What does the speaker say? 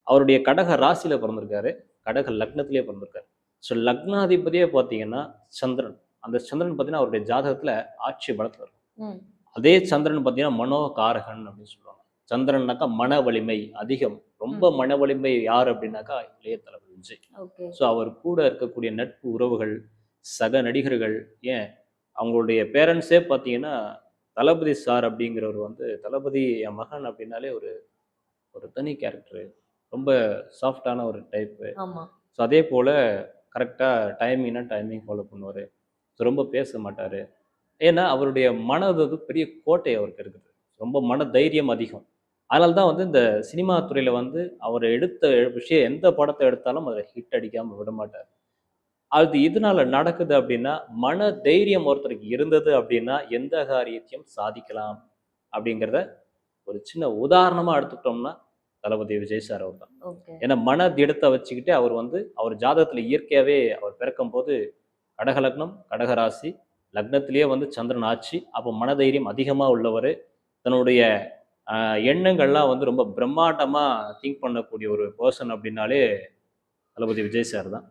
அவருடைய கடக ராசியில பிறந்திருக்காரு. கடக லக்னத்திலேயே பிறந்திருக்காரு. ஸோ லக்னாதிபதியே பார்த்தீங்கன்னா சந்திரன். அந்த சந்திரன் பார்த்தீங்கன்னா, அவருடைய ஜாதகத்தில ஆட்சி பலத்துல இருக்கும். ம். அதே சந்திரன் பார்த்தீங்கன்னா, மனோகாரகன் அப்படின்னு சொல்லுவாங்க. சந்திரன்னாக்கா மன வலிமை அதிகம். ரொம்ப ம். மன வலிமை யார் அப்படின்னாக்கா, இளைய தளபதி விஜய். ஓகே. ஸோ அவர் கூட இருக்கக்கூடிய நட்பு உறவுகள், சக நடிகர்கள், ஏன் அவங்களுடைய பேரண்ட்ஸே பார்த்தீங்கன்னா, தளபதி சார் அப்படிங்கிறவர் வந்து தளபதி என் மகன் அப்படின்னாலே ஒரு ஒரு தனி கேரக்டரு. ரொம்ப சாஃப்ட்டான ஒரு டைப்பு. ஆமா. ஸோ அதேபோல கரெக்ட்டா டைமிங்னா டைமிங் ஃபாலோ பண்ணுவாரு. ஸோ ரொம்ப பேச மாட்டாரு. ஏன்னா, அவருடைய மனது வந்து பெரிய கோட்டை அவருக்கு இருக்குது. ரொம்ப மன தைரியம் அதிகம். அதனால தான் வந்து இந்த சினிமா துறையில வந்து அவர் எடுத்த விஷயம் எந்த படத்த எடுத்தாலும் அதில ஹிட் அடிக்காம விடமாட்டார். அது எதனால நடக்குது அப்டின்னா, மன தைரியம் ஒருத்தருக்கு இருந்தது அப்டின்னா, எந்த காரியத்தையும் சாதிக்கலாம் அப்டிங்கிறத ஒரு சின்ன உதாரணமா எடுத்துக்கிட்டோம்னா, தளபதி விஜய் சார் அவர் தான். ஓகே. ஏன்னா, மன திடத்த வச்சுக்கிட்டு அவர் வந்து அவர் ஜாதகத்தில இயற்கையாவே அவர் பிறக்கும்போது கடக லக்னம், கடக ராசி, லக்னத்திலேயே வந்து சந்திரன் ஆட்சி. அப்போ மனதைரியம் அதிகமா உள்ளவரு. தன்னுடைய அ எண்ணங்கள்லாம் வந்து ரொம்ப பிரம்மாண்டமா திங்க் பண்ணக்கூடிய ஒரு பெர்சன் அப்டின்னாலே தளபதி விஜய் சார் தான்.